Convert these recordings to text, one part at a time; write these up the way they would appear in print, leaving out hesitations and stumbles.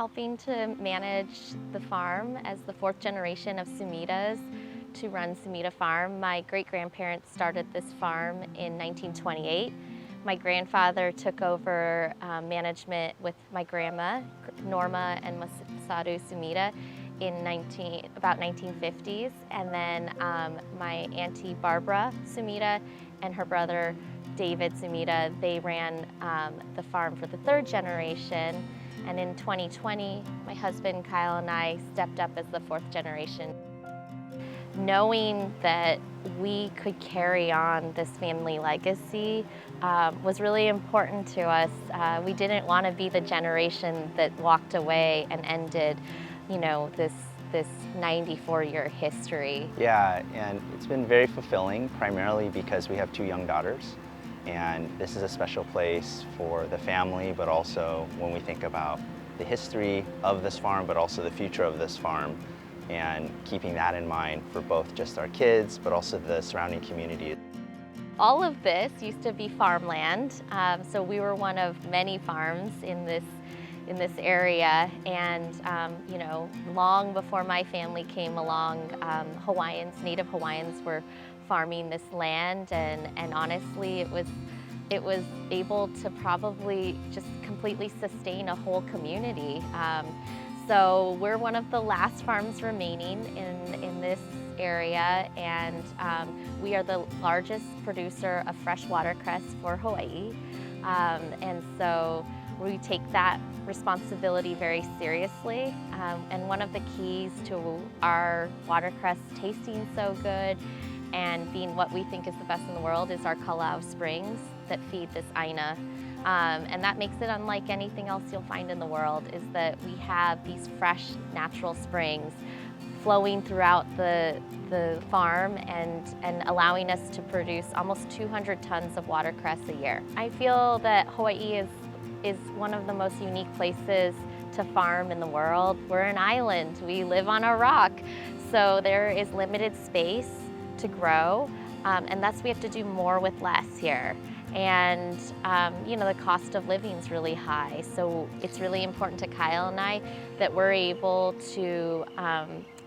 helping to manage the farm as the fourth generation of Sumidas to run Sumida Farm. My great-grandparents started this farm in 1928. My grandfather took over management with my grandma, Norma and Masaru Sumida, in about 1950s. And then my auntie Barbara Sumida and her brother David Sumida, they ran the farm for the third generation. And in 2020, my husband Kyle and I stepped up as the fourth generation. Knowing that we could carry on this family legacy was really important to us. We didn't want to be the generation that walked away and ended, you know, this 94-year history. Yeah, and it's been very fulfilling, primarily because we have two young daughters. And this is a special place for the family, but also when we think about the history of this farm, but also the future of this farm, and keeping that in mind for both just our kids, but also the surrounding community. All of this used to be farmland, so we were one of many farms in this area, and you know, long before my family came along, Native Hawaiians were farming this land, and honestly, it was able to probably just completely sustain a whole community. So we're one of the last farms remaining in this area, and we are the largest producer of fresh watercress for Hawaii. And so we take that responsibility very seriously. And one of the keys to our watercress tasting so good and being what we think is the best in the world is our Kalauao springs that feed this ʻAiea. And that makes it unlike anything else you'll find in the world, is that we have these fresh, natural springs flowing throughout the farm and allowing us to produce almost 200 tons of watercress a year. I feel that Hawaii is one of the most unique places to farm in the world. We're an island, we live on a rock, so there is limited space to grow, and thus we have to do more with less here. And you know, the cost of living is really high, so it's really important to Kyle and I that we're able to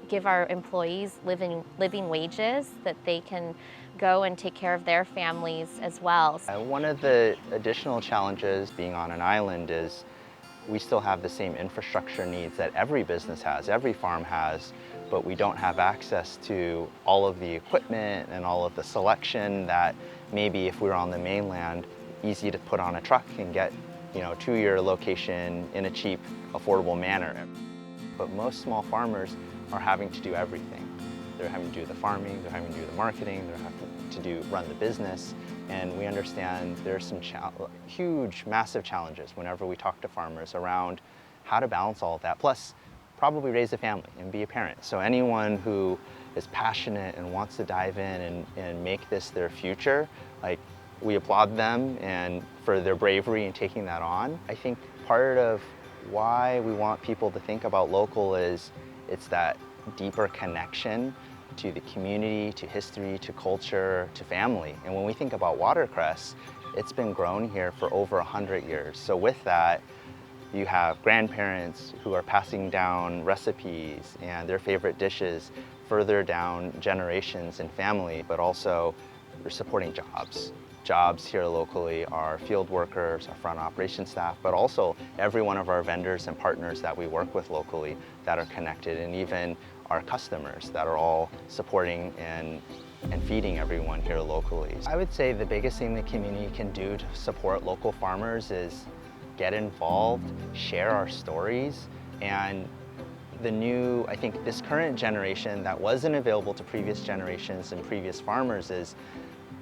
give our employees living wages, that they can go and take care of their families as well. One of the additional challenges being on an island is we still have the same infrastructure needs that every business has, every farm has, but we don't have access to all of the equipment and all of the selection that maybe if we were on the mainland, easy to put on a truck and get, you know, to your location in a cheap, affordable manner. But most small farmers are having to do everything. They're having to do the farming, they're having to do the marketing, they're having to run the business, and we understand there's some huge, massive challenges whenever we talk to farmers around how to balance all of that, plus probably raise a family and be a parent. So anyone who is passionate and wants to dive in and make this their future, like, we applaud them and for their bravery in taking that on. I think part of why we want people to think about local is it's that deeper connection to the community, to history, to culture, to family. And when we think about watercress, it's been grown here for over 100 years. So with that, you have grandparents who are passing down recipes and their favorite dishes further down generations and family, but also you're supporting jobs. Jobs here locally are field workers, our front operations staff, but also every one of our vendors and partners that we work with locally that are connected, and even our customers that are all supporting and feeding everyone here locally. I would say the biggest thing the community can do to support local farmers is get involved, share our stories, and I think this current generation that wasn't available to previous generations and previous farmers is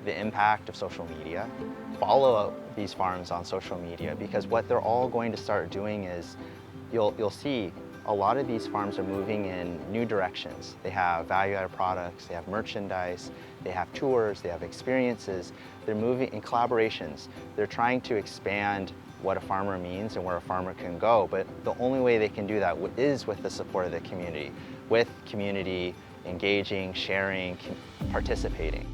the impact of social media. Follow these farms on social media, because what they're all going to start doing is, you'll see a lot of these farms are moving in new directions. They have value-added products, they have merchandise, they have tours, they have experiences. They're moving in collaborations. They're trying to expand what a farmer means and where a farmer can go, but the only way they can do that is with the support of the community, with community engaging, sharing, participating.